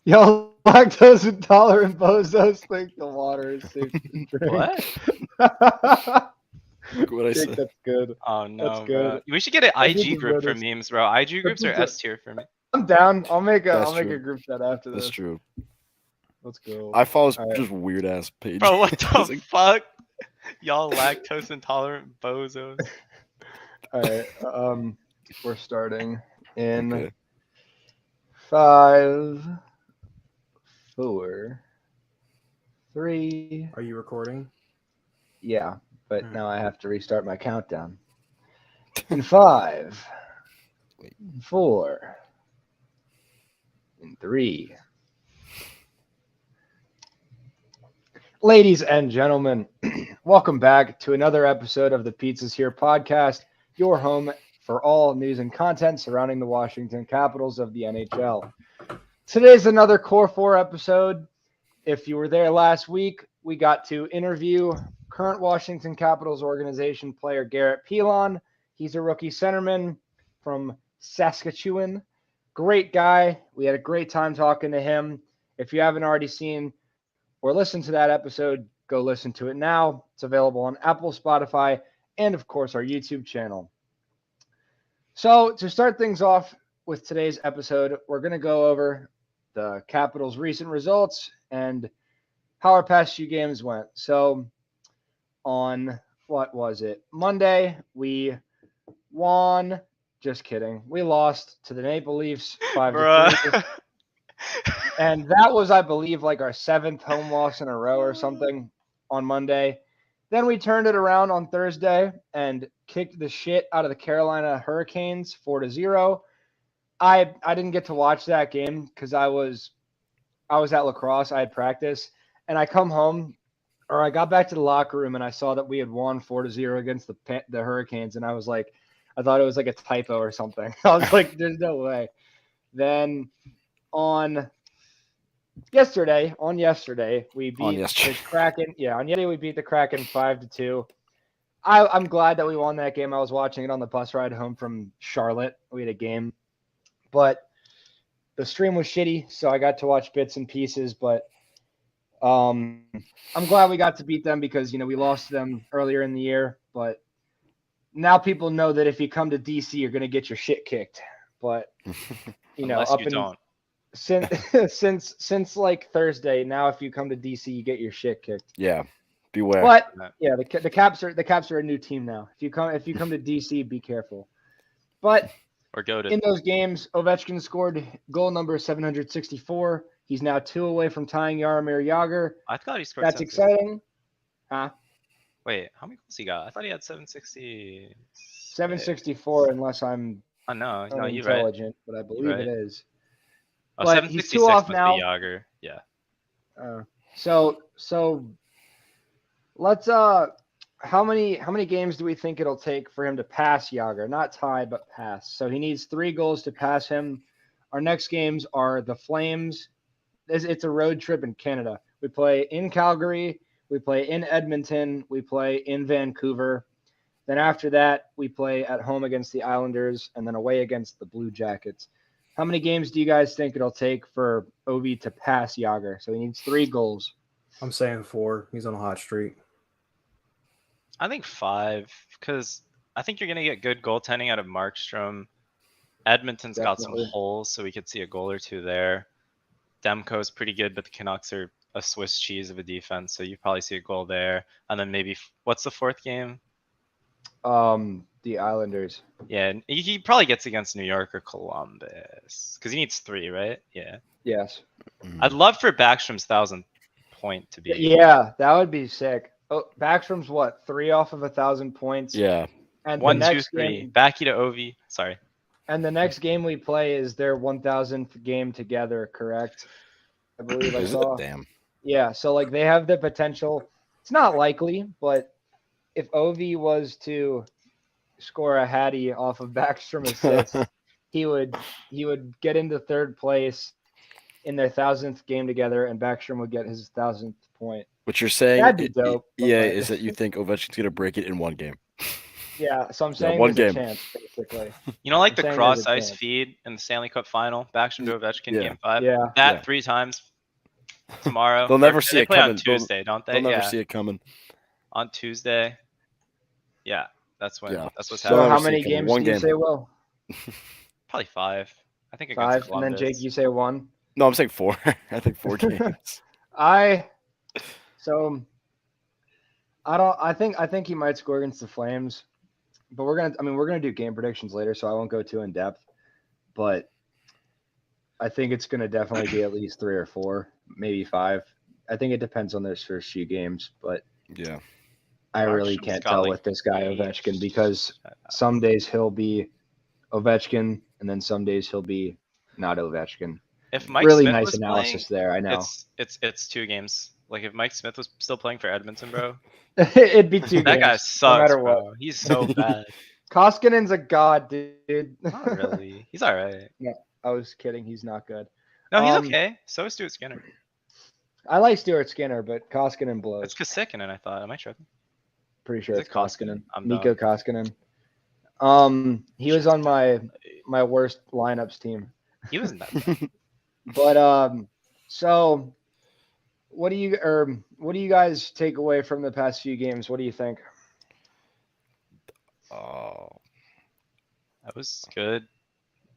Y'all lactose intolerant bozos think the water is safe to drink. What? What I Jake, said. that's good. Oh That's no, bro. good. We should get an Some IG people group for notice. memes, bro. IG Some groups are people. S tier for me. I'm down. I'll make a That's true. group chat after That's this. true. Let's go. I follow All right. just weird ass pages. Bro, what the Like, fuck? Y'all lactose intolerant bozos. All right. We're starting in okay. 5, 4, 3. Are you recording? Yeah, but Alright. now I have to restart my countdown. In 5, Wait. 4, and 3. Ladies and gentlemen, welcome back to another episode of the Pizzas Here podcast, your home for all news and content surrounding the Washington Capitals of the NHL. Today's another Core 4 episode. If you were there last week, we got to interview current Washington Capitals organization player Garrett Pilon. He's a rookie centerman from Saskatchewan. Great guy. We had a great time talking to him. If you haven't already seen or listened to that episode, go listen to it now. It's available on Apple, Spotify, and of course our YouTube channel. So to start things off with today's episode, we're going to go over the Capitals' recent results and how our past few games went. So on, what was it? Monday, we won. Just kidding. We lost to the Maple Leafs 5-3. Bruh. And that was, I believe, like our 7th home loss in a row or something on Monday. Then we turned it around on Thursday and kicked the shit out of the Carolina Hurricanes 4-0. I didn't get to watch that game because I was at lacrosse. I had practice, and I come home, or I got back to the locker room, and I saw that we had won 4-0 against the Hurricanes, and I was like, I thought it was like a typo or something. I was like, there's no way. Then on yesterday, we beat the Kraken. Yeah, on yesterday we beat the Kraken 5-2. I'm glad that we won that game. I was watching it on the bus ride home from Charlotte. We had a game, but the stream was shitty, so I got to watch bits and pieces. But I'm glad we got to beat them because we lost to them earlier in the year. But now people know that if you come to DC, you're gonna get your shit kicked. But Unless up you in don't. since like Thursday, now if you come to DC, you get your shit kicked. Yeah. Beware. But yeah, the Caps are a new team now. If you come to DC, be careful. But Or go to. in those games, Ovechkin scored goal number 764. He's now 2 away from tying Jaromir Jagr. I thought he scored. That's 760. exciting. Huh? Wait, how many goals he got? I thought he had 760. 764, unless I'm Oh no, you're right. unintelligent, but I believe right. it is. Oh, But he's 2 off must now. be Yager. Yeah. So let's how many games do we think it'll take for him to pass Yager? Not tie, but pass. So he needs 3 goals to pass him. Our next games are the Flames. It's a road trip in Canada. We play in Calgary, we play in Edmonton, we play in Vancouver. Then after that, we play at home against the Islanders and then away against the Blue Jackets. How many games do you guys think it'll take for Ovi to pass Yager? So he needs 3 goals. I'm saying 4. He's on a hot streak. I think 5, because I think you're gonna get good goaltending out of Markstrom. Edmonton's got some Definitely. holes, so we could see a goal or 2 there. Demko's pretty good, but the Canucks are a Swiss cheese of a defense, so you probably see a goal there. And then maybe what's the 4th game? The Islanders. Yeah, and he probably gets against New York or Columbus because he needs 3, right? Yeah. Yes. I'd love for Backstrom's 1,000th point to be. Yeah, that would be sick. Oh, Backstrom's what? 3 off of 1,000 points. Yeah. And 1, the 2, next 3. game, Backy to Ovi. Sorry. and the next game we play is their 1,000th game together. Correct? I believe I Is it? saw. Damn. Yeah. So like they have the potential. It's not likely, but if Ovi was to score a hattie off of Backstrom assists, he would get into 3rd place in their 1,000th game together, and Backstrom would get his 1,000th point. What you're saying, That'd be dope. is that you think Ovechkin's gonna break it in one game? Yeah, so I'm saying one there's a game. chance, basically. You know, like I'm the saying cross there's a ice chance. feed in the Stanley Cup final, Backstrom to Ovechkin Yeah. game 5. Yeah. That Yeah. 3 times tomorrow. They'll never see they it play coming. on Tuesday, don't they? They'll never Yeah, see it coming. on Tuesday. Yeah, that's when. Yeah. That's what's They'll So happening. never how see it many coming. games One do you game. say, Will? Probably 5. I think against 5, and Columbus. then Jake, you say 1. No, I'm saying 4. I think 4 games. I think he might score against the Flames, but we're gonna do game predictions later, so I won't go too in depth. But I think it's gonna definitely be at least 3 or 4, maybe 5. I think it depends on those first few games, but Yeah. I really Backstrom's can't got, tell like, with this guy 8. Ovechkin because some days he'll be Ovechkin, and then some days he'll be not Ovechkin. If Mike Really Smith nice was analysis playing, there. I know it's 2 games. Like if Mike Smith was still playing for Edmonton, bro, it'd be 2 that games. guy no sucks, matter bro. what. He's so bad. Koskinen's a god, dude. Not really. He's all right. I was kidding. He's not good. No, he's okay. So is Stuart Skinner. I like Stuart Skinner, but Koskinen It's blows. Kosikinen, I thought. Am I tripping? Pretty sure Is it's it Koskinen? Koskinen. I'm Mikko done. Koskinen. He was on my worst lineups team. He wasn't that bad. But so what do you guys take away from the past few games? What do you think? Oh. That was good.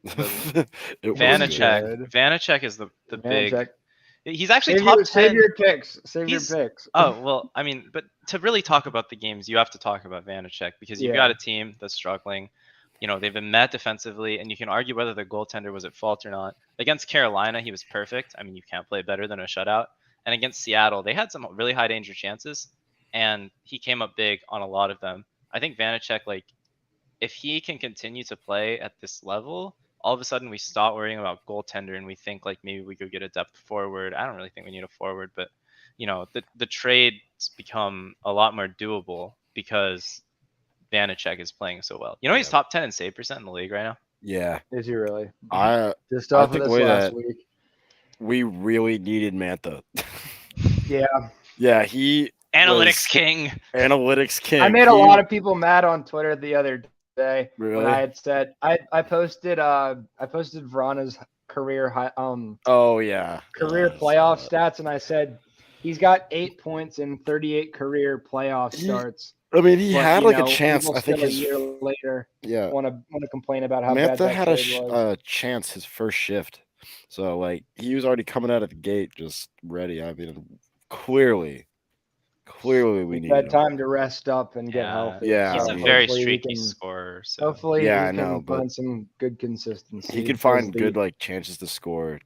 It was good. Vanacek. Vanacek is the big. Vanacek. He's actually Save top 10. save your picks. Save He's- your picks. Oh, well, I mean, but to really talk about the games, you have to talk about Vanacek because you've Yeah. got a team that's struggling. You know, they've been met defensively, and you can argue whether the goaltender was at fault or not. Against Carolina, he was perfect. I mean, you can't play better than a shutout. And against Seattle, they had some really high danger chances, and he came up big on a lot of them. I think Vanacek, like, if he can continue to play at this level, all of a sudden we stop worrying about goaltender and we think like maybe we could get a depth forward. I don't really think we need a forward, but you know, the trades become a lot more doable because Vanacek is playing so well. You know, he's top 10 in save percent in the league right now. Yeah. Is he really? I Just off of think this the way last that- week. We really needed Mantha. Yeah. Yeah, he Analytics was king. analytics king. I made a lot of people mad on Twitter the other day Really? when I had said I posted Vrana's career high Oh yeah. career Yeah, I playoff saw that. stats, and I said he's got 8 points in 38 career playoff He- starts. I mean, he But, had you like know, a chance. people I think still his a year later yeah. want to complain about how bad Mantha that had trade was. a chance his first shift, so like he was already coming out of the gate just ready. I mean, clearly we He's needed had him. time to rest up and get Yeah. healthy. Yeah, He's I a mean- very hopefully he streaky can- scorer. So Hopefully, Yeah, he I know, can but find some good consistency. He can because find the- good like chances to score.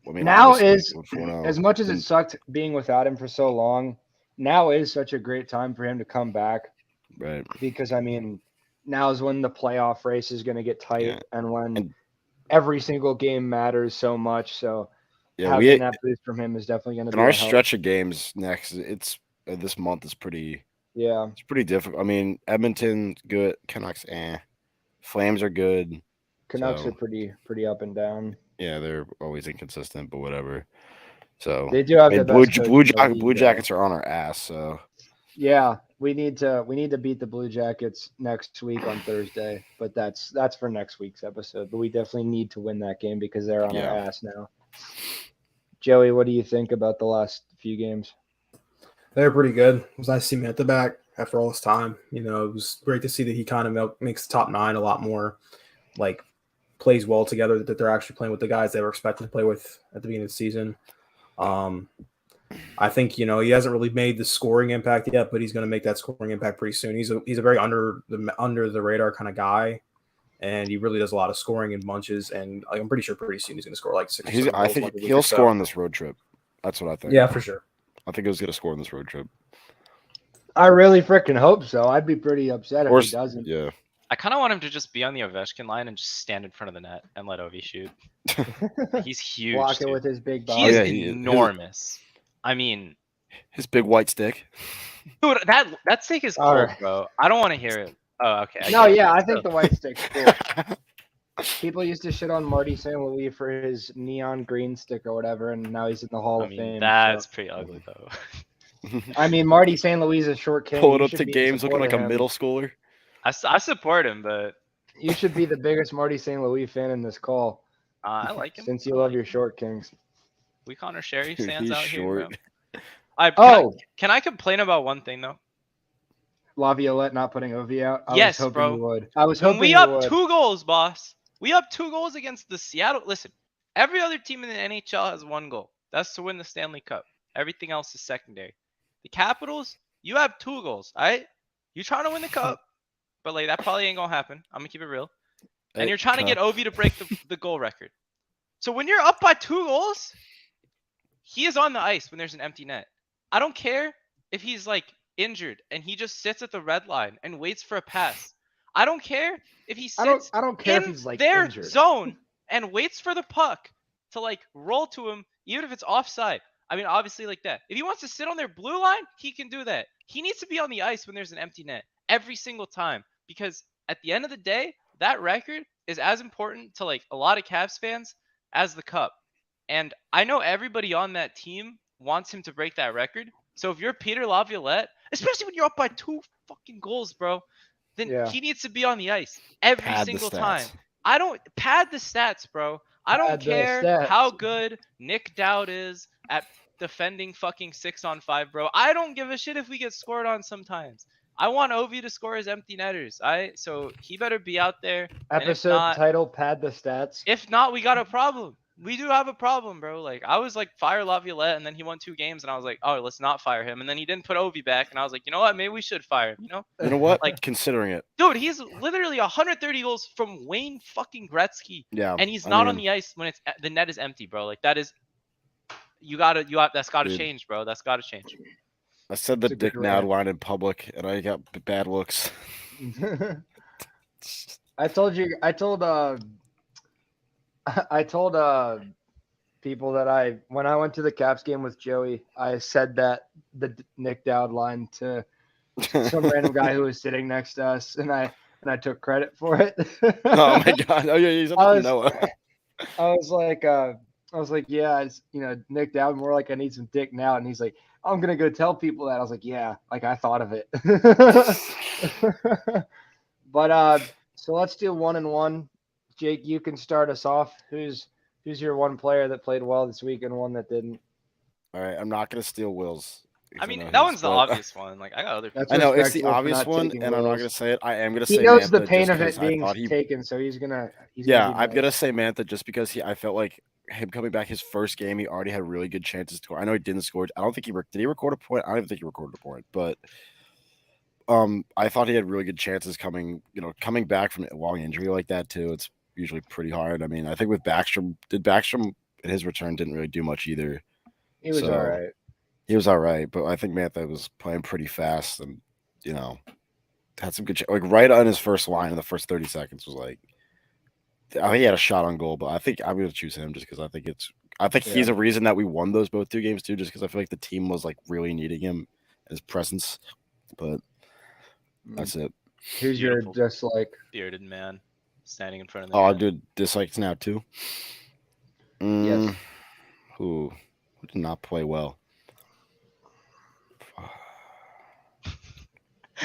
I mean, Now obviously, is with 4-0, as much as it and- sucked being without him for so long. Now is such a great time for him to come back right. because I mean, now is when the playoff race is going to get tight Yeah. and when And- every single game matters so much. So Yeah, having that boost from him is definitely going to in be our a help. stretch of games next. It's this month is pretty. Yeah, It's pretty difficult. I mean, Edmonton good, Canucks Flames are good. Canucks So- are pretty up and down. Yeah, they're always inconsistent, but whatever. So They do have I the mean, best coach in the league, Blue though. Jackets are on our ass. So Yeah, we need to beat the Blue Jackets next week on Thursday, but that's for next week's episode. But we definitely need to win that game because they're on Yeah. our ass now. Joey, what do you think about the last few games? They were pretty good. It was nice to see Mantha back after all this time. You know, it was great to see that he kind of makes the top 9 a lot more, like, plays well together, that they're actually playing with the guys they were expecting to play with at the beginning of the season. I think, you know, he hasn't really made the scoring impact yet, but he's going to make that scoring impact pretty soon. He's a very under the radar kind of guy, and he really does a lot of scoring in bunches. And I'm pretty sure pretty soon he's going to score like 6. or 7 I goals think like a week he'll or so. score on this road trip. That's what I think. Yeah, for sure. I think he's gonna score on this road trip. I really freaking hope so. I'd be pretty upset Or if he doesn't. yeah, I kind of want him to just be on the Ovechkin line and just stand in front of the net and let Ovi shoot. He's huge. Block it dude. with his big He body. is yeah, he is. enormous. I mean, his big white stick. dude, that stick is All cold, right. bro. I don't want to hear it. Oh, okay. No, get it. yeah, I think the white stick's cool. People used to shit on Marty St. Louis for his neon green stick or whatever, and now he's in the Hall I of mean, Fame. that's so. pretty ugly though. I mean, Marty St. Louis is a short king. Pull it You up should to be in games looking support like of a him. middle schooler. I support him, but You should be the biggest Marty St. Louis fan in this call I like him. since you I love like your him. short kings. We Connor Sherry Dude, fans he's out here, bro. short. Oh, Can I complain about one thing though? Laviolette not putting Ovi out. I Yes, was hoping bro. you would. I was When hoping we you up would. 2 goals, boss. We up 2 goals against the Seattle. Listen, every other team in the NHL has 1 goal. That's to win the Stanley Cup. Everything else is secondary. The Capitals, you have 2 goals, all right? You trying to win the cup, but like that probably ain't gonna happen. I'm gonna keep it real. And you're trying to get Ovi to break the goal record. So when you're up by 2 goals, he is on the ice when there's an empty net. I don't care if he's like injured and he just sits at the red line and waits for a pass. I don't care if he sits I don't care in if he's like their injured. zone and waits for the puck to like roll to him, even if it's offside. I mean, obviously like that. If he wants to sit on their blue line, he can do that. He needs to be on the ice when there's an empty net every single time, because at the end of the day, that record is as important to like a lot of Cavs fans as the cup. And I know everybody on that team wants him to break that record. So if you're Peter Laviolette, especially when you're up by 2 fucking goals, bro, then he needs to be on the ice every Pad the single stats. time. I don't pad the stats, bro. I don't Pad the care stats. how good Nick Dowd is at defending fucking 6-on-5, bro. I don't give a shit if we get scored on sometimes. I want Ovi to score his empty netters. So he better be out there. And Episode title: Pad the stats. if not, we got a problem. We do have a problem, bro. Like I was like fire Laviolette, and then he won 2 games, and I was like, oh, let's not fire him. And then he didn't put Ovi back, and I was like, you know what? Maybe we should fire him. You know, You know what? Like- Considering it, dude, he's literally 130 goals from Wayne fucking Gretzky, yeah. and he's I not on mean, the ice when the net is empty, bro. Like that is, that's gotta Dude. change, bro. That's gotta change. I said the It's a good Dick Nowd rant. line in public, and I got bad looks. I told people that when I went to the Caps game with Joey, I said that the Nick Dowd line to some random guy who was sitting next to us, and I took credit for it. Oh my god! Oh yeah, he's up I to was- Noah. I was like, yeah, it's Nick Dowd, more like I need some dick now, and he's like, I'm gonna go tell people that. I was like, yeah, like I thought of it. But so let's do 1-1. Jake, you can start us off. Who's your one player that played well this week and one that didn't? All right, I'm not gonna steal Will's. I because mean, know that his, one's the but- obvious one. Like I got other people. That's I know it's the respectable for obvious not one, taking and I'm not Will's. gonna say it. I am gonna He say knows the Mantha pain just of it 'cause I being thought he. taken, so he's gonna. Yeah, be I'm nice. gonna say Mantha just because I felt like him coming back his first game, he already had really good chances to score. I know he didn't score. I don't think did he record a point? I don't even think he recorded a point, but I thought he had really good chances coming back from a long injury like that too. It's usually pretty hard. I mean, I think with Backstrom in his return didn't really do much either. He was so- all right. He was all right, but I think Mantha was playing pretty fast and had some good like right on his first line in the first 30 seconds was like I think he had a shot on goal, but I think I'm gonna choose him just because I think he's a reason that we won those both 2 games too, just because I feel like the team was like really needing him, his presence. But that's it. Who's your Beautiful. dislike? Bearded man standing in front of the Oh, net. dude, dislikes now too. Yes. Who did not play well?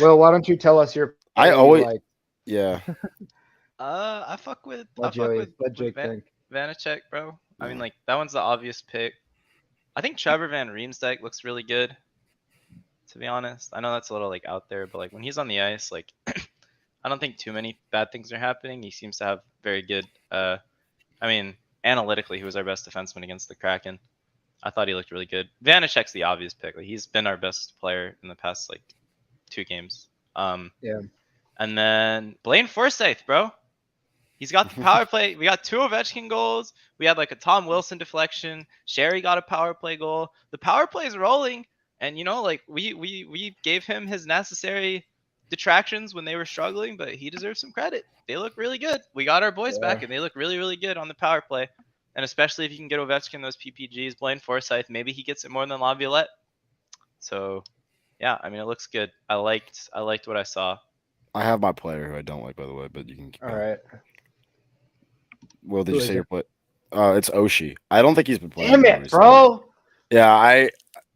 Well, why don't you tell us your? I player you always- like? Yeah, I fuck with Let Jake think. Vanacek, bro. I mean, like that one's the obvious pick. I think Trevor Van Riemsdyk looks really good. To be honest, I know that's a little like out there, but like when he's on the ice, like I don't think too many bad things are happening. He seems to have very good. I mean, analytically, he was our best defenseman against the Kraken. I thought he looked really good. Vanacek's the obvious pick. Like he's been our best player in the past like 2 games. Yeah. And then Blaine Forsythe, bro. He's got the power play. We got 2 Ovechkin goals. We had like a Tom Wilson deflection. Sherry got a power play goal. The power play is rolling. And like we gave him his necessary detractions when they were struggling, but he deserves some credit. They look really good. We got our boys back, and they look really, really good on the power play. And especially if you can get Ovechkin those PPGs, Blaine Forsythe, maybe he gets it more than Laviolette. So, yeah, I mean, it looks good. I liked what I saw. I have my player who I don't like, by the way, but you can. All right. Well, did Who you is say it? your play? It's Oshie. I don't think he's been playing. Damn well it, recently. bro! Yeah,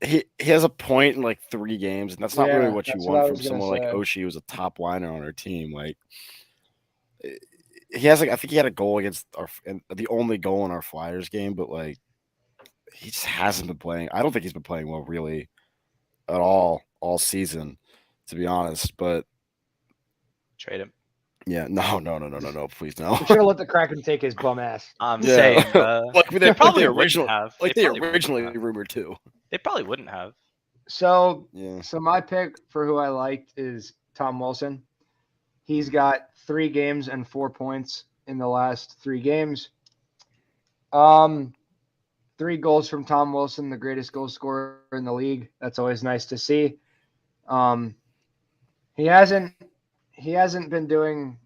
he has a point in like 3 games, and that's not really Yeah, what you that's what I want from was gonna someone like say. Oshie, who's a top liner on our team. Like he has like I think he had a goal against and the only goal in our Flyers game, but like he just hasn't been playing. I don't think he's been playing well really at all season, to be honest. But Trade him. yeah, no, please no. We should have let the Kraken take his bum ass. I'm Yeah. saying, like they probably wouldn't original, have. like They they probably originally wouldn't have. rumored too. They probably wouldn't have. So Yeah. my pick for who I liked is Tom Wilson. He's got 3 games and 4 points in the last 3 games. 3 goals from Tom Wilson, the greatest goal scorer in the league. That's always nice to see. He hasn't been doing,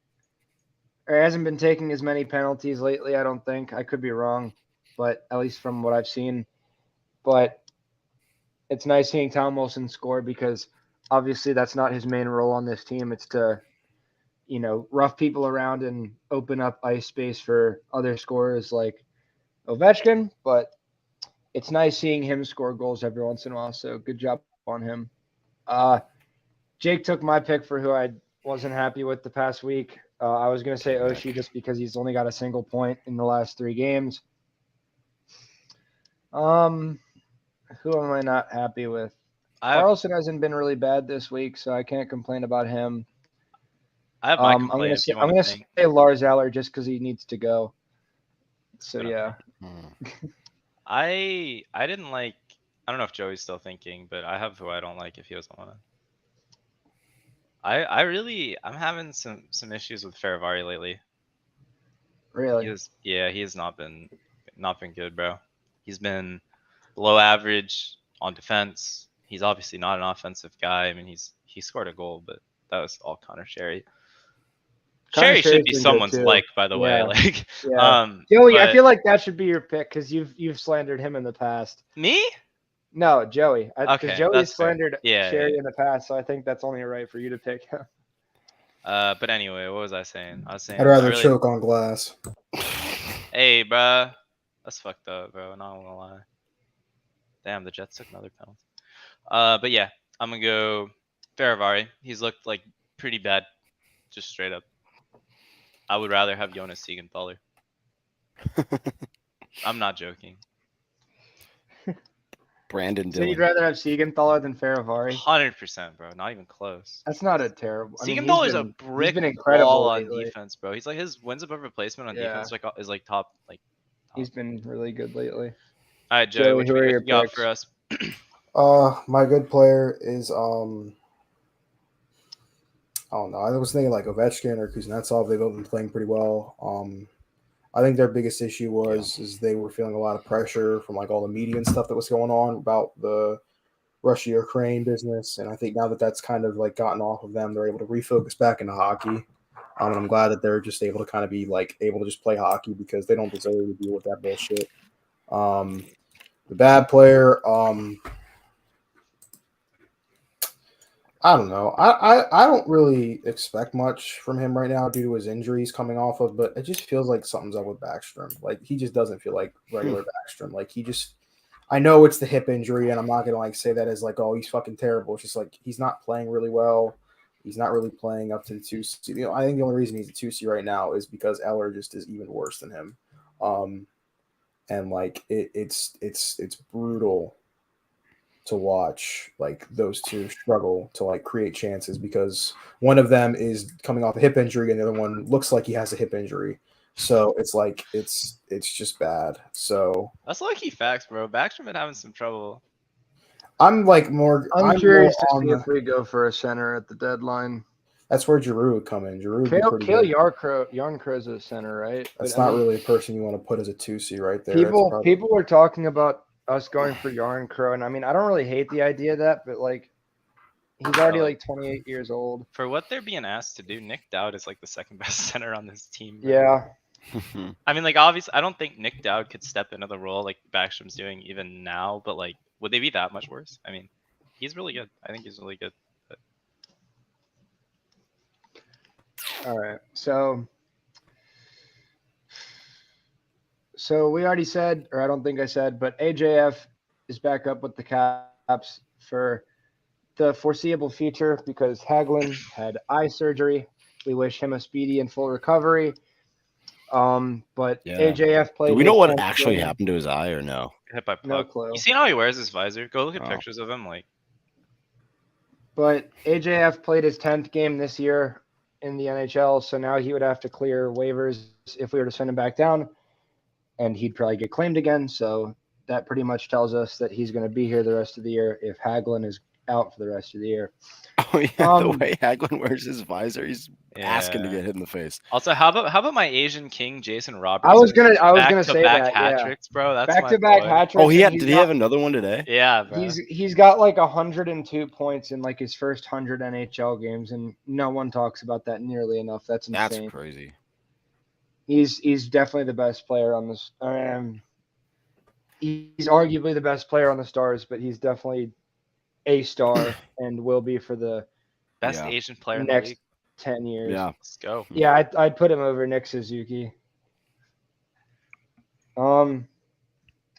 or hasn't been taking as many penalties lately. I don't think. I could be wrong, but at least from what I've seen. But it's nice seeing Tom Wilson score because obviously that's not his main role on this team. It's to, rough people around and open up ice space for other scorers like Ovechkin. But it's nice seeing him score goals every once in a while. So good job on him. Jake took my pick for who I wasn't happy with the past week. I was going to say Oshie just because he's only got a single point in the last 3 games. Who am I not happy with? Carlson hasn't been really bad this week, so I can't complain about him. I have my I'm complaint. gonna say Lars Eller just because he needs to go. So yeah. I didn't like. I don't know if Joey's still thinking, but I have who I don't like if he doesn't want to. I'm having some issues with Faravari lately. Really? He has not been good, bro. He's been below average on defense. He's obviously not an offensive guy. I mean, he scored a goal, but that was all Connor Sherry. Sherry should be someone's like, by the way. Like, Joey, I feel like that should be your pick because you've slandered him in the past. Me? No, Joey. Okay, Joey slandered Sherry in the past, so I think that's only right for you to pick him. But anyway, what was I saying? I was saying I'd rather choke on glass. Hey, bro, that's fucked up, bro. Not gonna lie. Damn, the Jets took another penalty. But yeah, I'm gonna go Faravari. He's looked like pretty bad, just straight up. I would rather have Jonas Siegenthaler. I'm not joking. Brandon So Dillon. you'd rather have Siegenthaler than Faravari? 100%, bro. Not even close. That's not a terrible. Siegenthaler's a brick wall on defense, bro. He's like his wins above replacement on defense is like top. He's been really good lately. All right, Joey, what you got for us? My good player is I don't know. I was thinking like Ovechkin or Kuznetsov. They've both been playing pretty well. I think their biggest issue is they were feeling a lot of pressure from like all the media and stuff that was going on about the Russia-Ukraine business. And I think now that that's kind of like gotten off of them, they're able to refocus back into hockey. And I'm glad that they're just able to kind of be like able to just play hockey because they don't deserve to deal with that bullshit. The bad player, I don't know. I don't really expect much from him right now due to his injuries coming off of, but it just feels like something's up with Backstrom. Like he just doesn't feel like regular Backstrom. Like I know it's the hip injury, and I'm not gonna like say that as like, oh, he's fucking terrible. It's just like he's not playing really well. He's not really playing up to the 2C. I think the only reason he's a 2C right now is because Eller just is even worse than him. And like it's brutal to watch like those two struggle to like create chances because one of them is coming off a hip injury and the other one looks like he has a hip injury. So it's like it's just bad. So that's low-key facts, bro. Backstrom been having some trouble. I'm curious to see if we go for a center at the deadline. That's where Giroux would come in. Giroux Kale Yarncrow is a center, right? That's not really a person you want to put as a 2C right there. People were talking about us going for Yarncrow, and I mean, I don't really hate the idea of that, but like, he's already like 28 years old. For what they're being asked to do, Nick Dowd is like the second best center on this team. Right? Yeah. I mean, like, obviously, I don't think Nick Dowd could step into the role like Backstrom's doing even now, but like, would they be that much worse? I mean, he's really good. I think he's really good. But... All right, so we already said, or I don't think I said, but AJF is back up with the Caps. Caps for the foreseeable future because Hagelin had eye surgery. We wish him a speedy and full recovery. But Yeah. AJF played. Do we know his what 10th actually game. happened to his eye or no? Hit by puck. No clue. You seen how he wears his visor? Go look at Oh. pictures of him. Like, But AJF played his 10th game this year in the NHL, so now he would have to clear waivers if we were to send him back down, and he'd probably get claimed again. So that pretty much tells us that he's going to be here the rest of the year if Hagelin is out for the rest of the year. Oh yeah, the way Hagelin wears his visor, he's asking to yeah. get hit in the face. Also, how about my Asian king Jason Roberts? I was gonna say that. hat Yeah. tricks, bro. That's Back-to-back my boy. hat tricks. Oh, did he have another one today? Yeah, bro. He's got like 102 points in like his first 100 NHL games, and no one talks about that nearly enough. That's insane. That's crazy. He's definitely the best player on this. He's arguably the best player on the Stars, but he's definitely a star and will be for the best Asian player in next the league. 10 years. Yeah. Let's go. Yeah, I'd put him over Nick Suzuki. Who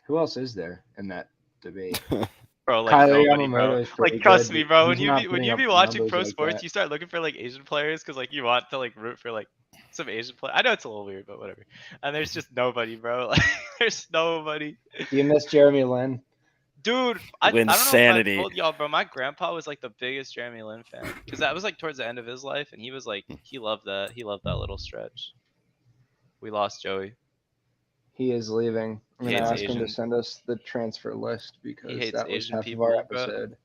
else is there in that debate? Bro, like Kyler nobody, bro. Yamamoto is pretty Like trust good, me, but bro. he's When not you putting be up watching numbers pro like sports, that. you start looking for like Asian players because like you want to like root for like some Asian player. I know it's a little weird, but whatever. And there's just nobody, bro. Like there's nobody. Do you miss Jeremy Lin? Dude, I don't know Linsanity. if I told y'all, bro. My grandpa was like the biggest Jeremy Lin fan because that was like towards the end of his life, and he was like he loved that. He loved that little stretch. We lost Joey. He is leaving. I'm going to hates ask him to Asian. send us the transfer list because hates that was Asian half people, of our bro. episode.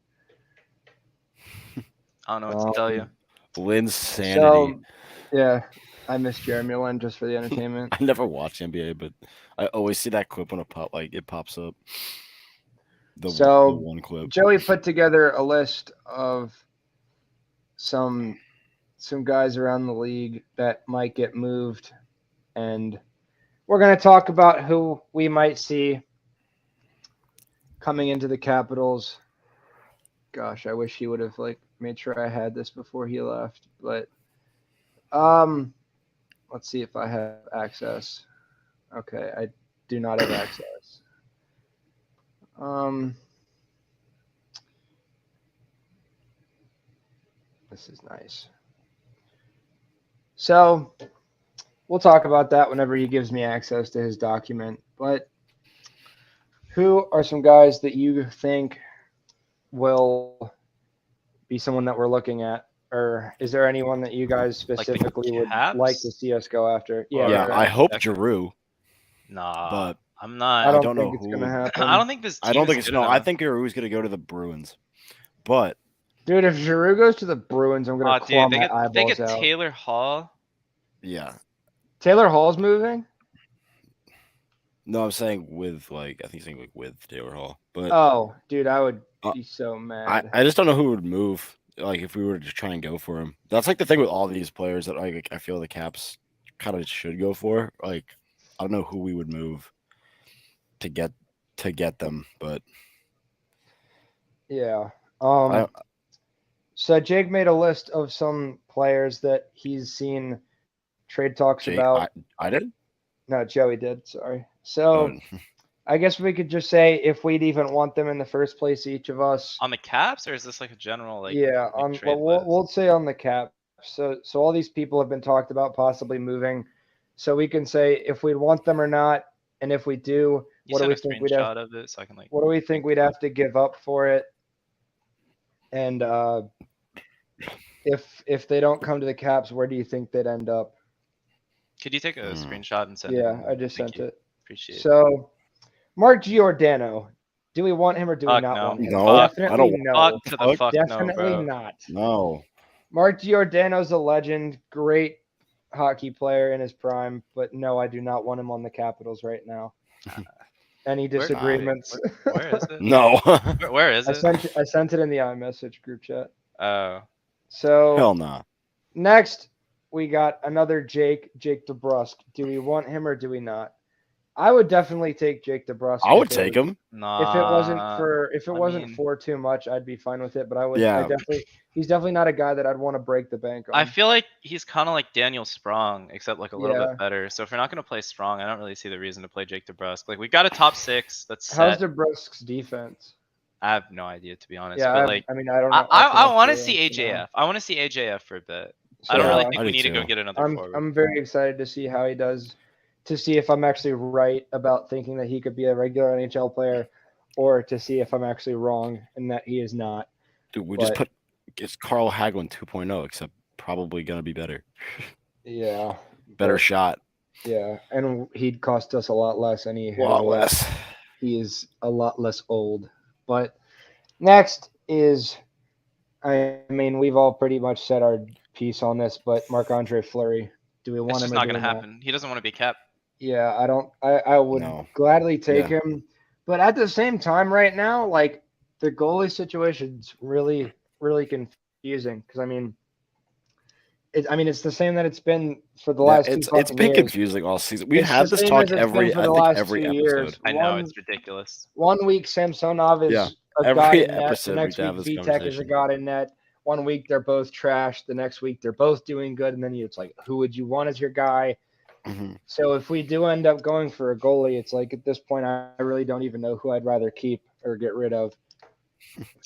I don't know what to tell you. Linsanity. So, yeah, I miss Jeremy Lin just for the entertainment. I never watched NBA, but I always see that clip when it pops up. The one clip. Joey put together a list of some guys around the league that might get moved, and we're going to talk about who we might see coming into the Capitals. Gosh, I wish he would have like made sure I had this before he left, but let's see if I have access. Okay, I do not have access. This is nice. So we'll talk about that whenever he gives me access to his document. But who are some guys that you think will be someone that we're looking at? Or is there anyone that you guys specifically would like to see us go after? Yeah, I hope Giroux. Nah, but I'm not. I don't don't know think it's who. going to happen. I don't think this. I don't think is it's good I enough. think Giroux is going to go to the Bruins. But dude, if Giroux goes to the Bruins, I'm going to claw my eyeballs they get out. Taylor Hall. yeah. Taylor Hall's moving? No, I'm saying with I think he's saying like with Taylor Hall. But Oh, dude, I would be so mad. I just don't know who would move. Like if we were to try and go for him. That's like the thing with all these players that I feel the Caps kind of should go for. Like I don't know who we would move to get them, but yeah. So Jake made a list of some players that he's seen trade talks about. I did? No, Joey did. Sorry. So I guess we could just say if we'd even want them in the first place, each of us. On the Caps, or is this like a general like? Yeah, like trade we'll say on the Cap. So all these people have been talked about possibly moving. So we can say if we'd want them or not, and if we do, what do we think we'd have? Of it so I can, like, what do we think we'd have to give up for it? And if they don't come to the Caps, where do you think they'd end up? Could you take a screenshot and send it? Yeah, I just Thank sent you. it. Appreciate it. So Mark Giordano, do we want him or do we Fuck not no. want him? No, Definitely I don't. no. Fuck to the fuck no, Definitely bro. not. No. Mark Giordano's a legend, great hockey player in his prime, but no, I do not want him on the Capitals right now. Any disagreements? Where is it? No. Where is it? I sent it in the iMessage group chat. Oh. So Hell no. next we got another Jake DeBrusk. Do we want him or do we not? I would definitely take Jake DeBrusk. I would take him. Nah. If it wasn't for too much, I'd be fine with it. But I would. Yeah. He's definitely not a guy that I'd want to break the bank on. I feel like he's kind of like Daniel Sprong, except like a little Yeah. bit better. So if we're not gonna play Sprong, I don't really see the reason to play Jake DeBrusk. Like we got a top 6. That's How's set. DeBrusk's defense? I have no idea, to be honest. Yeah, but like, I mean, I don't I know. I I want to can't see experience, you know. AJF. I want to see AJF for a bit. So I don't Yeah, really I think we do need to go too. get another forward. I'm very excited to see how he does, to see if I'm actually right about thinking that he could be a regular NHL player, or to see if I'm actually wrong and that he is not. Dude, we But- just put it's Carl Hagelin 2.0, except probably gonna be better. Yeah, Better but- shot. yeah, and he'd cost us a lot less, and he A lot less. he is a lot less old. But next is, I mean, we've all pretty much said our piece on this, but Marc-Andre Fleury. Do we want It's him just or not do going we to not? happen. He doesn't want to be kept. Yeah, I don't. I would No. gladly take Yeah. him, but at the same time, right now, like the goalie situation's really, really confusing. Because I mean, it's the same that it's been for the Yeah, last it's 2 been fucking years. confusing all season. We've It's had the this same talk as it's been every for I the think last every 2 years. episode. I know, it's ridiculous. 1 week Samsonov is Yeah, a every god in net. The episode we next have week this Vitek is a conversation. god in net. 1 week they're both trash. The next week they're both doing good, and then it's like, who would you want as your guy? Mhm. So if we do end up going for a goalie, it's like at this point I really don't even know who I'd rather keep or get rid of.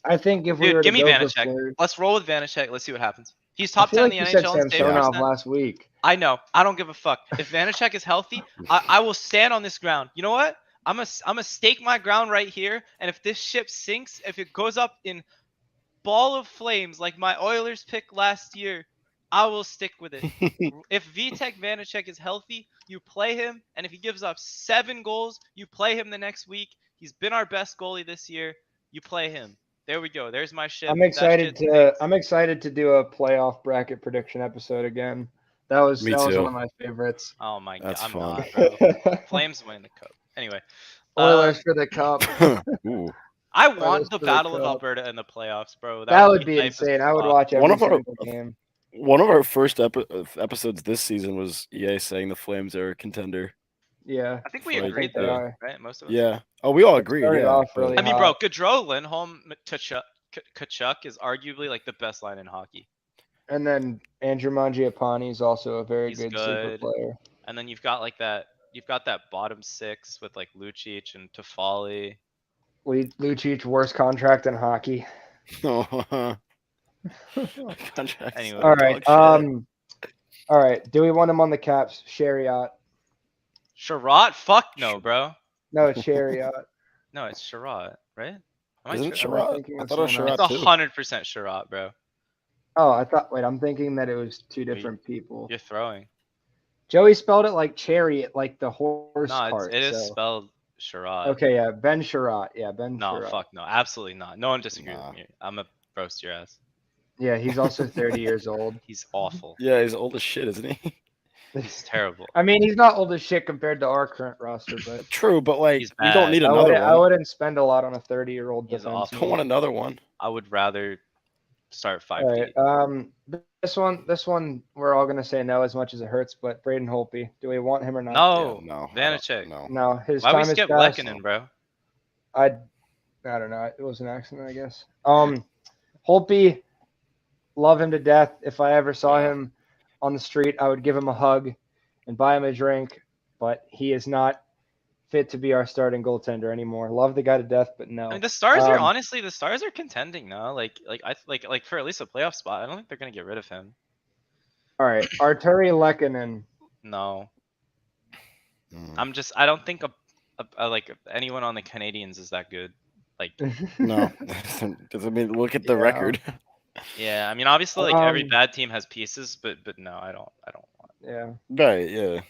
I think if we Dude, were give to me go for Vanacek. Fleury, Let's roll with Vanacek. Let's see what happens. He's I top feel 10 like in the you said NHL in save Samsonov percent. last week. I know. I don't give a fuck. If Vanacek is healthy, I will stand on this ground. You know what? I'm a stake my ground right here. And if this ship sinks, if it goes up in ball of flames like my Oilers pick last year, I will stick with it. If Vitek Vanacek is healthy, you play him. And if he gives up 7 goals, you play him the next week. He's been our best goalie this year. You play him. There we go. There's my ship. I'm That excited shit to sinks. I'm excited to do a playoff bracket prediction episode again. That was Me one too. of my favorites. Oh my god. That's I'm fun. not, bro. Flames winning the cup. Anyway. Oilers for the cup. Ooh. I Oilers want the for the Battle of Cup. Alberta in the playoffs, bro. That would be hype as insane. I would fuck. watch One every of our- single game. One of our first episodes this season was EA saying the Flames are a contender. Yeah. I think we Like, agreed they though, are. right? Most of us. Yeah. Oh, we all It agreed. started Yeah. off but- really I mean, bro, hot. Gaudreau, Lindholm, Tkachuk is arguably like the best line in hockey. And then Andrew Mangiapane is also a very He's good super good. player. And then you've got that bottom 6 with like Lucic and Toffoli. Lucic, worst contract in hockey. Contracts Anyway. are All right. dog shit. All right. Do we want him on the Caps? Chariot. Sherratt? Fuck no, bro. No, it's Chariot. No, it's Sherratt, right? Am I Isn't it tripping? Am I Sherratt? thinking I of thought it was someone It's else? Sherratt too. 100% Sherratt, bro. Oh, I thought. Wait, I'm thinking that it was two different people. You're throwing. Joey spelled it like chariot, like the horse No, part. it is so- spelled Sherratt. Okay, yeah, Ben Sherratt. Yeah, Ben No, Sherratt. fuck no. Absolutely not. No one disagrees Nah. with me. I'm gonna roast your ass. Yeah, he's also 30 years old. He's awful. Yeah, he's old as shit, isn't he? He's terrible. I mean, he's not old as shit compared to our current roster, but True, but like He's we don't bad. need I another wouldn't, I one. wouldn't spend a lot on a 30-year-old He's defenseman. awful. Don't want another one. I would rather start 5 All feet. right. This one, we're all gonna say no as much as it hurts. But Braden Holtby, do we want him or not? No, Yeah, no. Vanacek. No. No, his Why time we is skip past. Lehkonen, bro? I don't know. It was an accident, I guess. Holtby, love him to death. If I ever saw Yeah. him on the street, I would give him a hug and buy him a drink. But he is not fit to be our starting goaltender anymore. Love the guy to death, but no. I mean, the Stars are Um, honestly the Stars are contending now. Like for at least a playoff spot. I don't think they're gonna get rid of him. All right, Arturi Lehkonen. No, Mm. I don't think a like anyone on the Canadians is that good. Like, No. Doesn't mean look at the Yeah. record. yeah, I mean, obviously, like every Um, bad team has pieces, but no, I don't want. Yeah. Right, yeah.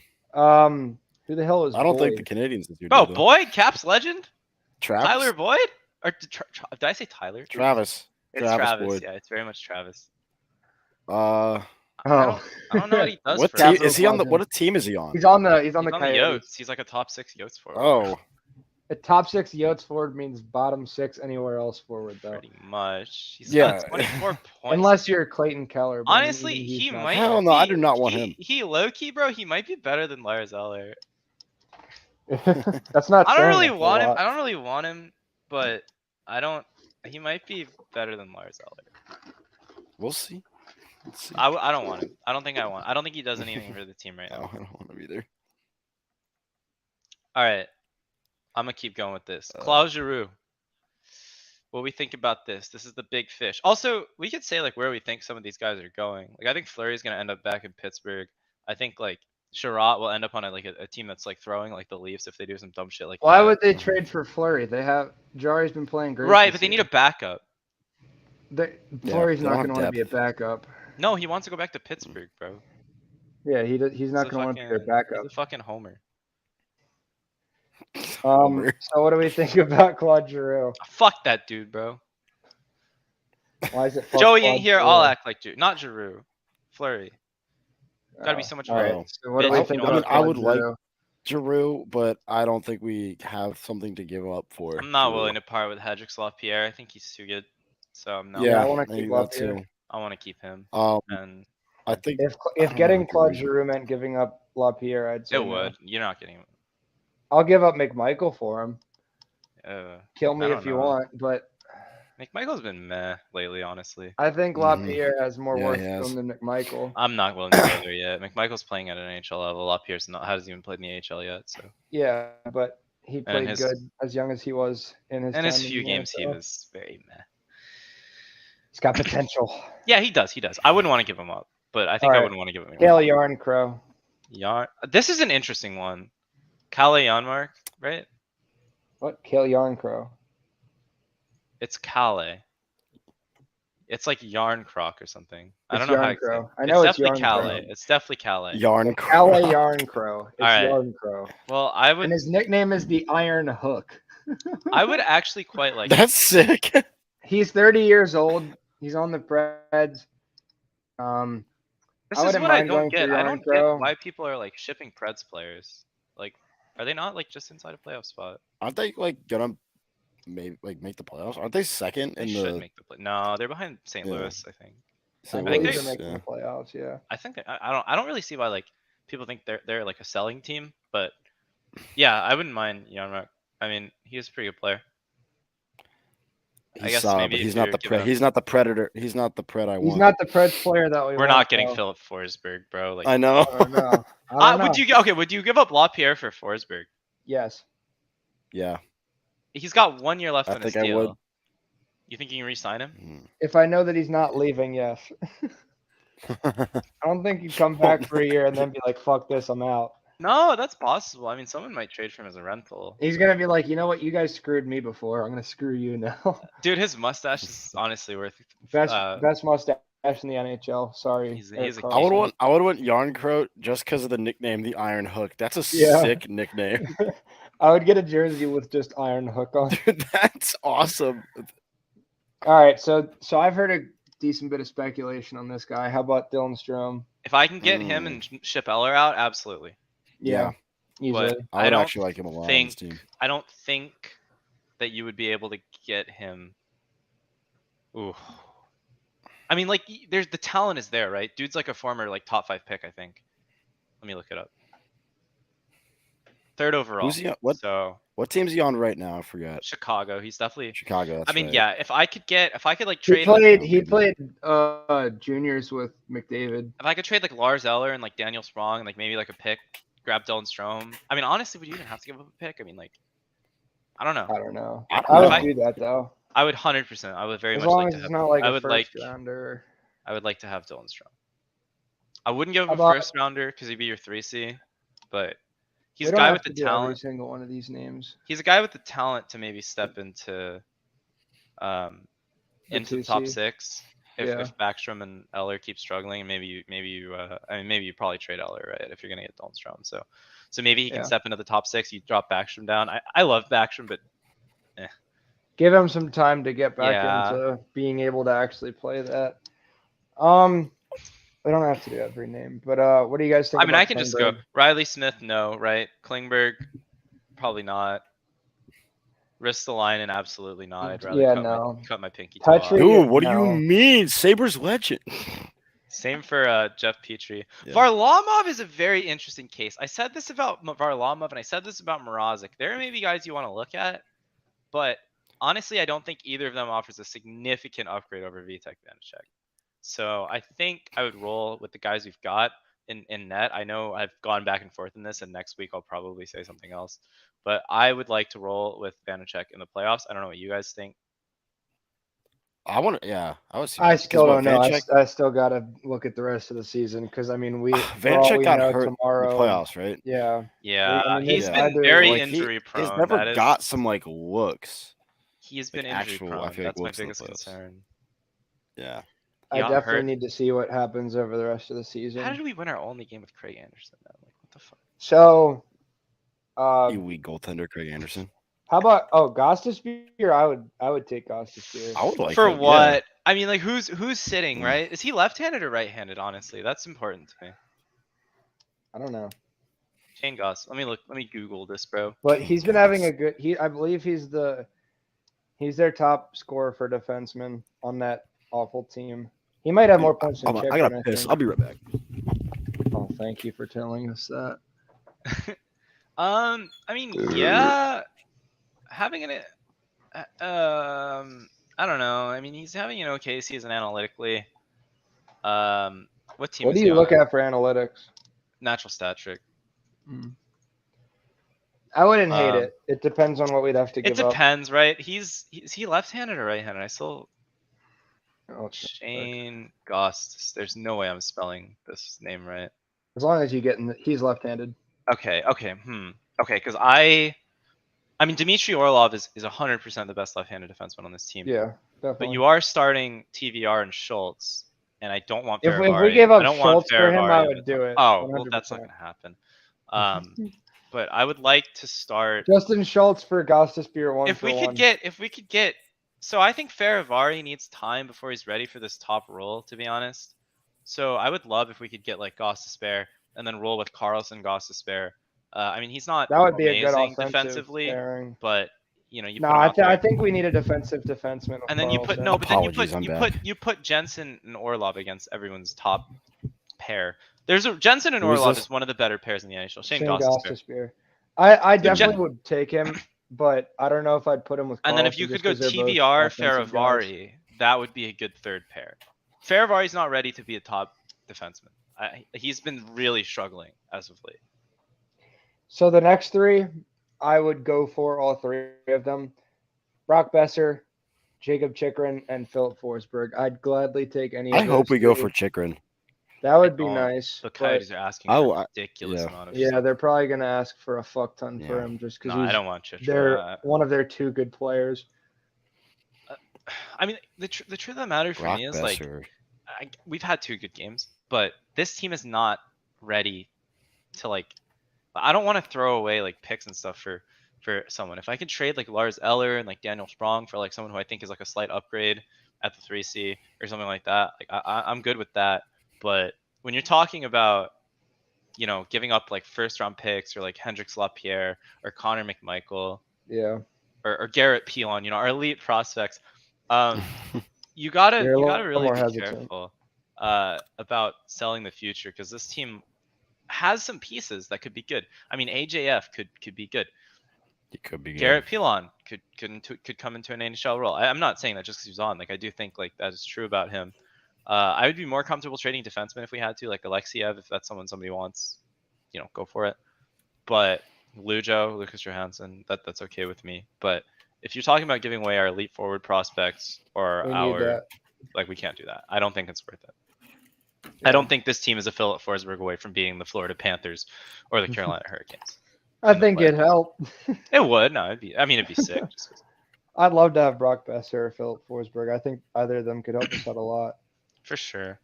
Who the hell is I don't think Boyd? the Canadians is your Bro, deal, though. Boyd, Caps legend, Travis? Tyler Boyd, or did I say Tyler? Travis. It's Travis. Boyd. Yeah, it's very much Travis. Uh Oh, I don't know what he does. what for team us. Capital is he on the Pleasant. what team is he on? he's on the He's on the Coyotes. Yotes. He's like a top 6 Yotes forward. Oh. A top 6 Yotes forward means bottom 6 anywhere else forward though. Pretty much. He's Yeah. got 24 points. Unless you're Clayton Keller. but Honestly, even he he's not might. Hell no, I be- do not want him. He low key, bro. He might be better than Lars Eller. that. That's not. I don't saying really that's a want him. lot. I don't really want him, but I don't. He might be better than Lars Eller. We'll see. Let's see. I don't want him. I don't think I want. I don't think he does anything for the team right No, now. I don't want him either. All right, I'm gonna keep going with this. Claude Giroux. what we think about this. This is the big fish. Also, we could say like where we think some of these guys are going. Like I think Fleury's gonna end up back in Pittsburgh. I think like Sherratt will end up on a team that's like throwing like the Leafs if they do some dumb shit like Why that. would they trade for Fleury? They have Jari's been playing great. Right, this but they need year. a backup. Fleury's they not don't going to have want to be a depth. backup. No, he wants to go back to Pittsburgh, bro. Yeah, he's not going to want to be their backup. He's a fucking homer. Homer. So what do we think about Claude Giroux? Fuck that dude, bro. Why is it fuck Joey Claude ain't here. Giroux? I'll act like Giroux. Not Giroux. Fleury. Gotta be so much All right. fun. So what do we Yeah, think I mean, about I Claude would like- Giroux? Giroux, but I don't think we have something to give up for. I'm not Giroux. willing to part with Hedrick LaPierre. I think he's too good. So I'm not. Yeah, I Yeah, wanna maybe keep that LaPierre. too. I want to keep him. And I think If don't getting know, Claude Giroux. Giroux meant giving up LaPierre, I'd say it no. would. You're not getting him. I'll give up McMichael for him. Kill me I don't if you know. want, but McMichael's been meh lately, honestly. I think Mhm. LaPierre has more Yeah, worth he to has. him than McMichael. I'm not willing to go there yet. McMichael's playing at an NHL level. LaPierre's not. Hasn't even played in the AHL yet. So Yeah, but he played his- good as young as he was in his and time his in few the games, he NFL. was very meh. He's got potential. Yeah, he does. He does. I wouldn't want to give him up, but I think I Alright. wouldn't want to give him up. Kale Yarncrow. This is an interesting one. Kalle Janmark, right? What? Kale Yarncrow. It's Kalle. It's like Yarncroc or something. I It's don't know how. Yarncrow. I know it's definitely Kalle. Yarncrow. It's definitely Kalle. Yarn. Kale Yarncrow. It's Alright. Yarncrow. Well, I And would. his nickname is the Iron Hook. I would actually quite like. That's sick. He's 30 years old. He's on the Preds. This I is wouldn't what I mind don't going for get. I don't get Yarncrow. why people are like shipping Preds players. Like, are they not like just inside a playoff spot? Aren't they like gonna maybe like make the playoffs? Aren't they second They in should the make the play. No, they're behind St. Yeah. Louis, I think. St. I think Louis? they're making Yeah. the playoffs. Yeah. I think I don't really see why like people think they're like a selling team, but yeah, I wouldn't mind Janmark. I mean, he's a pretty good player. I He's guess solid, maybe but if he's not you're the giving up- he's not the predator. He's not the pred I He's want. not the Preds player that we We're want, not getting though. Philip Forsberg, bro. Like, I know. I don't know. I don't know. would you give up LaPierre for Forsberg? Yes. Yeah. He's got 1 year left I on his think I deal. would. You think you can re-sign him? Mm. If I know that he's not leaving, yes. I don't think he'd come back for a year and then be like, fuck this, I'm out. No, that's possible. I mean, someone might trade for him as a rental. He's going to be like, you know what? You guys screwed me before. I'm going to screw you now. Dude, his mustache is honestly worth. Best mustache in the NHL. Sorry. He's Eric a Carlson. I would want Yarncroat just because of the nickname, the Iron Hook. That's a Yeah. sick nickname. I would get a jersey with just Iron Hook on. Dude, that's awesome. All right. So I've heard a decent bit of speculation on this guy. How about Dylan Strome? If I can get him and ship Eller out, absolutely. Yeah. Easily. But I would don't actually like him a lot on this team. I don't think that you would be able to get him. Ooh. I mean, like, there's the talent is there, right? Dude's like a former like top 5 pick, I think. Let me look it up. 3rd overall. Who's he on? What team's he on right now? I forgot. Chicago. He's definitely. Chicago. That's I mean, right. yeah. If I could like He trade. played juniors with McDavid. If I could trade like Lars Eller and like Daniel Sprong and like maybe like a pick, grab Dylan Strome. I mean, honestly, would you even have to give up a pick? I mean, like, I don't know. I don't know. I I don't would know. do that though. I would 100%. I would very As much long like as to it's have. not like I a would first like. rounder. I would like to have Dylan Strome. I wouldn't give him How a about- first rounder because he'd be your 3C, but he's We a don't guy have with to the do every talent. single one of these names. He's a guy with the talent to maybe step into the top 2C. 6 if, Yeah. if Backstrom and Eller keep struggling, and maybe you probably trade Eller, right, if you're gonna get Dylan Strome. So maybe he can Yeah. step into the top 6. You drop Backstrom down. I love Backstrom, but Give him some time to get back Yeah. into being able to actually play that. We don't have to do every name, but what do you guys think? I mean, about I can just go Klingberg? Riley Smith, no, right? Klingberg, probably not. Ristolainen, absolutely not. I'd rather Yeah, cut, no. cut my pinky toe Touch off. it. Dude, what do No. you mean? Sabres legend. Same for Jeff Petrie. Yeah. Varlamov is a very interesting case. I said this about Varlamov, and I said this about Mrazek. There may be guys you want to look at, but honestly, I don't think either of them offers a significant upgrade over Vitek Vanacek. So I think I would roll with the guys we've got in net. I know I've gone back and forth in this, and next week I'll probably say something else. But I would like to roll with Vanacek in the playoffs. I don't know what you guys think. I want to. Yeah, I would see. I still don't know. Vanacek, I still got to look at the rest of the season because I mean, for all Vanacek we got know hurt in tomorrow. the playoffs, right? Yeah. Yeah, I mean, he's they- been either- very Like, injury prone. He's never That is, got some like looks. he's been like, injury actual, I prone. feel like, That's my looks in the biggest playoffs. concern. Yeah. I got definitely hurt. need to see what happens over the rest of the How season. did we win our only game with Craig Anderson? Though? Like, what the fuck? So, You weak goaltender, Craig Anderson. how about Gostisbehere? I would take Gostisbehere. I would like For that, what? yeah. I mean, like, who's sitting, Mm. right? Is he left-handed or right-handed? Honestly, that's important to me. I don't know, Shane Goss. Let me Google this, bro. but he's been having a good. I believe he's their top scorer for defenseman on that awful team. He might have more points than I Chikrin, gotta piss. think. I'll be right back. Oh, thank you for telling us that. I mean, yeah, having an I don't know. I mean, he's having an okay season analytically. What team What is do he you look on? at for analytics? Natural stat trick. I wouldn't hate Um, it. It depends on what we'd have to It give up. depends, right? Is he left-handed or right-handed? I still Oh, it's just like- Shane Goss. There's no way I'm spelling this name right. As long as you get in, he's left-handed. Okay. Okay, because I mean, Dmitry Orlov is 100% the best left-handed defenseman on this team. Yeah, definitely. But you are starting TVR and Schultz, and I don't want if Faravari. we gave I up don't want Schultz for him, Faravari I in would the do top- it. Oh, well, that's not 100%. gonna happen. But I would like to start. Justin Schultz for Gostisbehere 1 If for we 1. could get, so I think Faravari needs time before he's ready for this top role, to be honest. So I would love if we could get like Gostisbehere and then roll with Carlson Gostisbehere. I mean, he's not That would be a good amazing offensive defensively, pairing. but you know, you No, put him out there. I think we need a defensive defenseman. with And then you put Carlson. no, but then Apologies, I'm back. you put Jensen and Orlov against everyone's top pair. Jensen and Who is Orlov this? is one of the better pairs in the NHL. Shane Shane Gostisbehere. Gostisbehere. I So definitely would take him, but I don't know if I'd put him with And Carlson. then if you could just go 'cause they're both TVR offensive guys. Faravari, that would be a good third pair. Faravari's not ready to be a top defenseman. He's been really struggling as of late. So the next three, I would go for all three of them. Brock Besser, Jacob Chikrin, and Philip Forsberg. I'd gladly take any of I hope those we go three. for Chikrin. That would be Oh, nice. The but- Coyotes are asking I- a ridiculous yeah. amount of yeah, stuff. they're probably going to ask for a fuck ton for Yeah. him just because No, I don't want Chitra. they're one of their two good players. I mean, the truth of the matter for Brock me is like, Besser. we've had two good games, but this team is not ready to like. I don't want to throw away like picks and stuff for someone. If I could trade like Lars Eller and like Daniel Sprong for like someone who I think is like a slight upgrade at the 3C or something like that, like I'm good with that. But when you're talking about, you know, giving up like first round picks or like Hendrix Lapierre or Connor McMichael Yeah. or Garrett Pilon, you know, our elite prospects, you gotta You're a little really more be hesitant. careful about selling the future, because this team has some pieces that could be good. I mean, AJF could be good. He could be good. Garrett Pilon could come into an NHL role. I'm not saying that just because he's on. Like, I do think like that is true about him. I would be more comfortable trading defensemen if we had to, like Alexiev, if that's somebody wants, you know, go for it. But Lucas Johansson, that's okay with me. But if you're talking about giving away our elite forward prospects or We need our, that. like, we can't do that. I don't think it's worth it. I don't think this team is a Philip Forsberg away from being the Florida Panthers or the Carolina Hurricanes. I think it'd help. It would. No, it'd be sick. I'd love to have Brock Besser or Philip Forsberg. I think either of them could help us out a lot. For sure.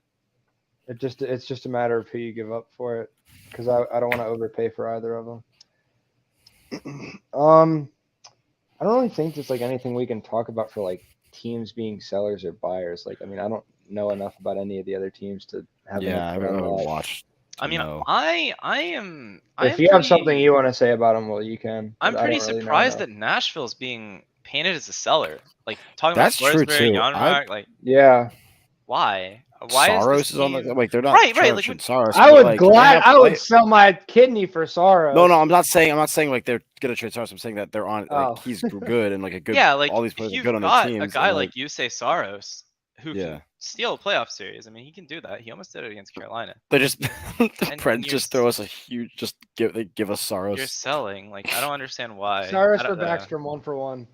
It's just a matter of who you give up for it, because I don't want to overpay for either of them. I don't really think there's like anything we can talk about for like teams being sellers or buyers. Like, I mean, I don't know enough about any of the other teams to have. Yeah, I any haven't thought. watched. I mean, No. I am. If you have something you want to say about them, well, you can. I'm but I pretty don't really know surprised enough. that Nashville's being painted as a seller. Like, talking That's about true, Forsberg, too. Janmark, like, Yeah, why? Why Saros is this is on the team- like they're not Right, like, charging Saros. I but, would like, I would like- sell my kidney for Soros. No, I'm not saying like they're gonna trade Saros. I'm saying that they're on like Oh. he's good and like a good. Yeah, like, all these if players are you've good on their got teams. a guy and, like Yusei Saros who Yeah. can steal a playoff series. I mean, he can do that. He almost did it against Carolina. they just the and Preds you're just throw us a huge they give us Saros. You're selling. Like, I don't understand why. Soros I for don't- Backstrom 1 for 1.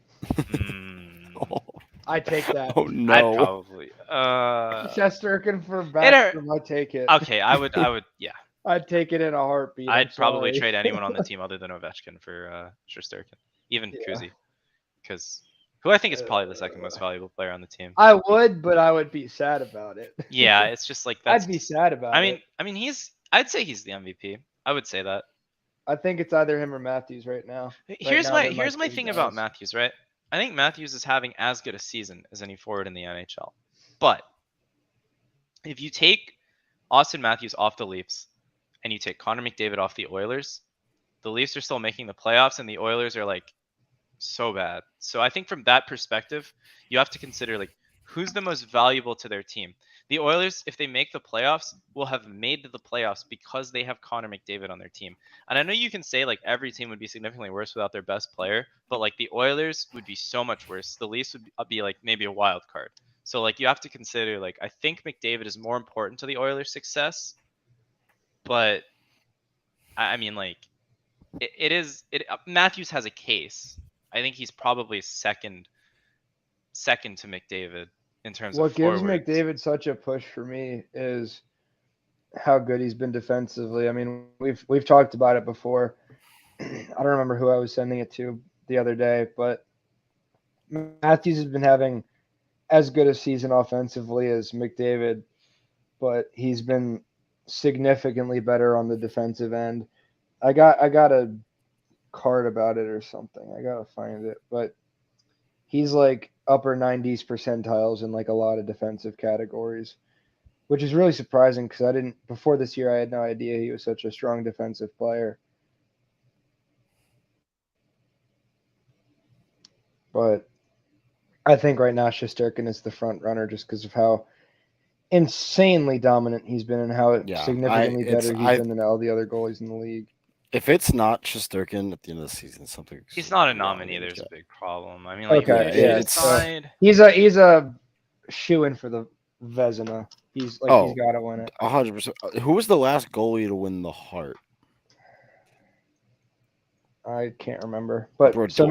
I take that. Oh I'd no! probably. Shesterkin for hurt. backstrom. I take it. Okay, I would. Yeah. I'd take it in a heartbeat. I'm I'd probably sorry. trade anyone on the team other than Ovechkin for Shesterkin, even Yeah. Kuzi, because who I think is probably the second most valuable player on the team. I would, but I would be sad about it. Yeah, it's just like that's. I'd be sad about it. I mean, I'd say he's the MVP. I would say that. I think it's either him or Matthews right now. Here's now, my two thing about guys. Matthews, right? I think Matthews is having as good a season as any forward in the NHL. But if you take Austin Matthews off the Leafs and you take Connor McDavid off the Oilers, the Leafs are still making the playoffs and the Oilers are like so bad. So I think from that perspective, you have to consider like who's the most valuable to their team. The Oilers, if they make the playoffs, will have made the playoffs because they have Connor McDavid on their team. And I know you can say like every team would be significantly worse without their best player, but like the Oilers would be so much worse. The Leafs would be like maybe a wild card. So like you have to consider like I think McDavid is more important to the Oilers' success, but I mean like Matthews has a case. I think he's probably second to McDavid in terms What of gives forwards. McDavid such a push for me is how good he's been defensively. I mean, we've talked about it before. I don't remember who I was sending it to the other day, but Matthews has been having as good a season offensively as McDavid, but he's been significantly better on the defensive end. I got a card about it or something. I gotta find it, but he's like upper 90s percentiles in like a lot of defensive categories, which is really surprising because before this year I had no idea he was such a strong defensive player. But I think right now Shesterkin is the front runner just because of how insanely dominant he's been and how significantly better he's been than all the other goalies in the league. If it's not Shesterkin at the end of the season, something. He's not a nominee. There's a big problem. I mean, like, okay, he's a shoo-in for the Vezina. He's got to win it. 100%. Who was the last goalie to win the Hart? I can't remember, but Brodeur? So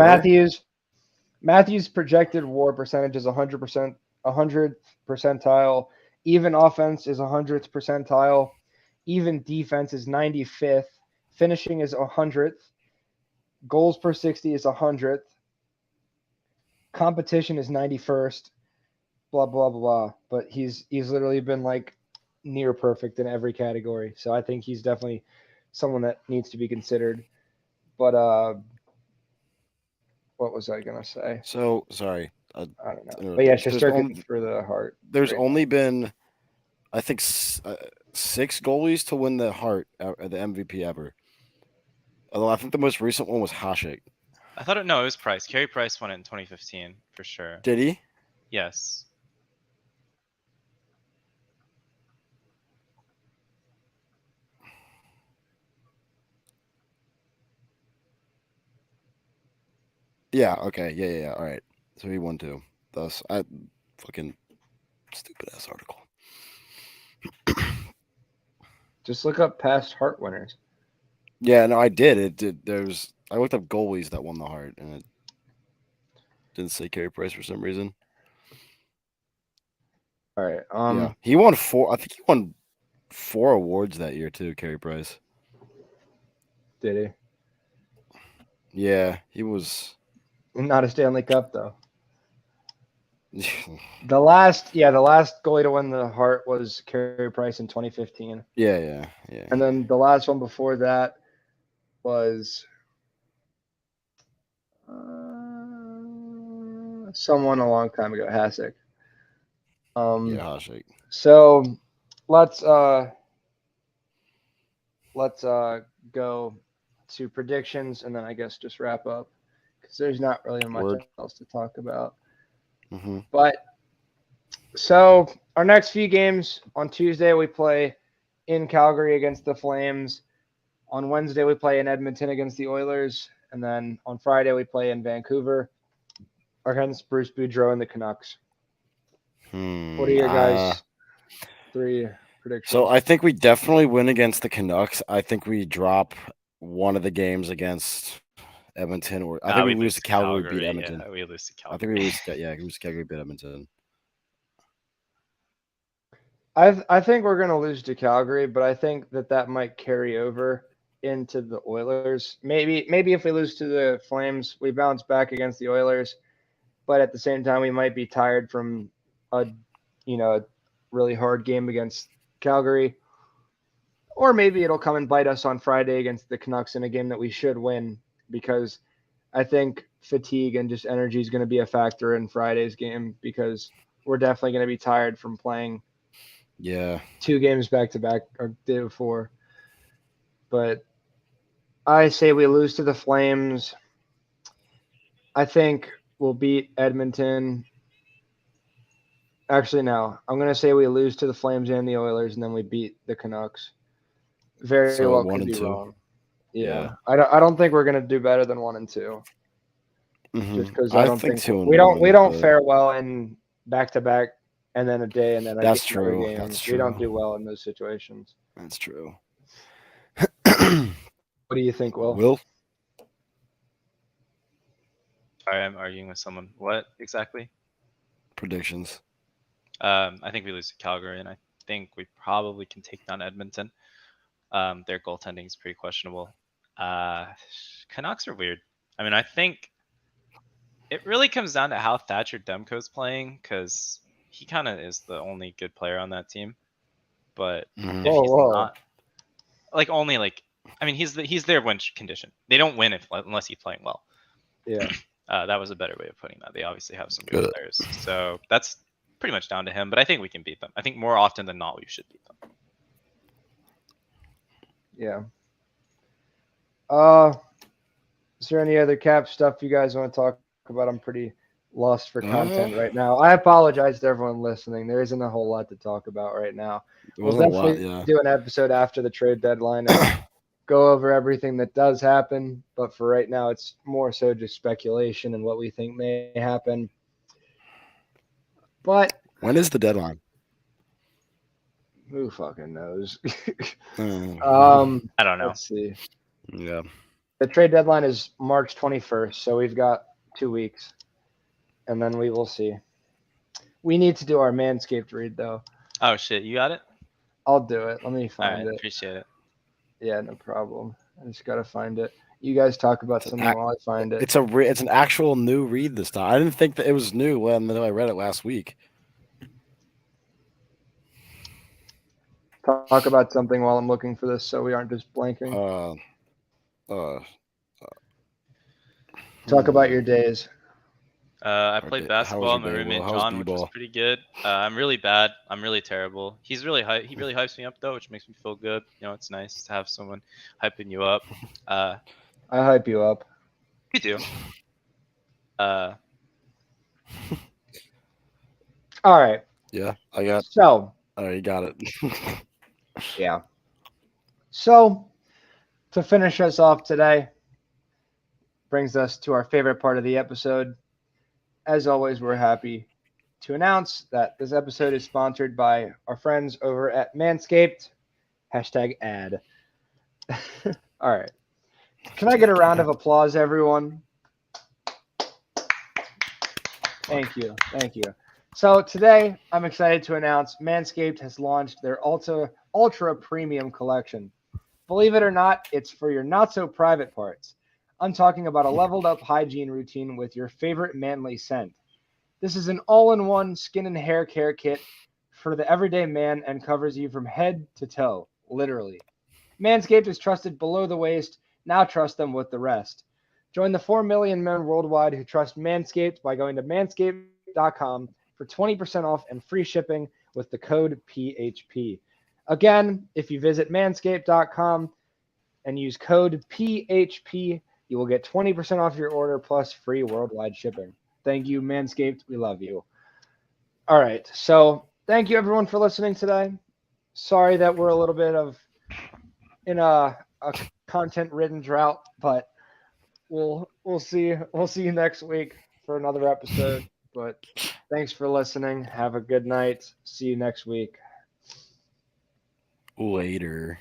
Matthews' projected WAR percentage is 100%, 100th percentile. Even offense is 100th percentile. Even defense is 95th. Finishing is 100th. Goals per 60 is 100th. Competition is 91st. Blah, blah, blah. But he's literally been like near perfect in every category. So I think he's definitely someone that needs to be considered. But what was I going to say? So, sorry. I don't know. But yeah, Shesterkin for the Hart. There's only been, I think, 6 goalies to win the Hart, the MVP ever. Although I think the most recent one was Hasek. it was Price. Carey Price won it in 2015 for sure. Did he? Yes. Yeah. Okay. Yeah. All right. So he won too. Thus, fucking stupid ass article. Just look up past Hart winners. Yeah, no, I did. It did. I looked up goalies that won the Hart, and it didn't say Carey Price for some reason. All right. Yeah, he won 4. I think he won 4 awards that year too. Carey Price. Did he? Yeah, he was. Not a Stanley Cup though. The last goalie to win the Hart was Carey Price in 2015. Yeah. And then the last one before that was someone a long time ago, Hasek. Hasek. So let's go to predictions and then I guess just wrap up because there's not really much else to talk about. Mm-hmm. But so our next few games on Tuesday, we play in Calgary against the Flames. On Wednesday, we play in Edmonton against the Oilers. And then on Friday, we play in Vancouver against Bruce Boudreau and the Canucks. What are your guys' 3 predictions? So I think we definitely win against the Canucks. I think we drop one of the games against Edmonton, or I think we lose to Calgary, beat Edmonton. Yeah, we lose to Calgary. I think we lose to Calgary, beat Edmonton. I think we're going to lose to Calgary, but I think that might carry over into the Oilers. Maybe if we lose to the Flames, we bounce back against the Oilers, but at the same time, we might be tired from a really hard game against Calgary. Or maybe it'll come and bite us on Friday against the Canucks in a game that we should win, because I think fatigue and just energy is going to be a factor in Friday's game, because we're definitely going to be tired from playing 2 games back to back or day before. But I say we lose to the Flames. I think we'll beat Edmonton. Actually, no. I'm going to say we lose to the Flames and the Oilers, and then we beat the Canucks. Very well could be wrong. Yeah. I don't think we're going to do better than 1 and 2. Mm-hmm. Just because I don't think 2 and we 1, don't fare well in back to back and then a day and then that's true. That's true. We don't do well in those situations. That's true. What do you think, Will? Sorry, I'm arguing with someone. What exactly? Predictions. I think we lose to Calgary, and I think we probably can take down Edmonton. Their goaltending is pretty questionable. Canucks are weird. I mean, I think it really comes down to how Thatcher Demko's playing, because he kind of is the only good player on that team. But if he's not, I mean, he's their win condition. They don't win unless he's playing well. Yeah. That was a better way of putting that. They obviously have some good players, so that's pretty much down to him. But I think we can beat them. I think more often than not, we should beat them. Yeah. Is there any other cap stuff you guys want to talk about? I'm pretty lost for content right now. I apologize to everyone listening. There isn't a whole lot to talk about right now. We'll definitely do an episode after the trade deadline and go over everything that does happen. But for right now, it's more so just speculation and what we think may happen. But when is the deadline? Who fucking knows? I don't know. Let's see. Yeah. The trade deadline is March 21st, so we've got 2 weeks, and then we will see. We need to do our Manscaped read, though. Oh, shit. You got it? I'll do it. Let me find it. Appreciate it. Yeah, no problem. I just got to find it. You guys talk about something while I find it. It's an actual new read this time. I didn't think that it was new when I read it last week. Talk about something while I'm looking for this so we aren't just blanking. Talk about your days. I played basketball. My roommate John, which was pretty good. I'm really bad. I'm really terrible. He really hypes me up though, which makes me feel good. You know, it's nice to have someone hyping you up. I hype you up. You do. All right. Yeah, I got. So. Oh, you got it. Yeah. So, to finish us off today, brings us to our favorite part of the episode. As always, we're happy to announce that this episode is sponsored by our friends over at Manscaped. #ad. All right. Can I get a round of applause, everyone? Thank you. Thank you. So today, I'm excited to announce Manscaped has launched their Ultra Premium Collection. Believe it or not, it's for your not-so-private parts. I'm talking about a leveled-up hygiene routine with your favorite manly scent. This is an all-in-one skin and hair care kit for the everyday man and covers you from head to toe, literally. Manscaped is trusted below the waist. Now trust them with the rest. Join the 4 million men worldwide who trust Manscaped by going to manscaped.com for 20% off and free shipping with the code PHP. Again, if you visit manscaped.com and use code PHP, you will get 20% off your order plus free worldwide shipping. Thank you, Manscaped. We love you. All right. So thank you, everyone, for listening today. Sorry that we're a little bit in a content-ridden drought, but we'll see. We'll see you next week for another episode. But thanks for listening. Have a good night. See you next week. Later.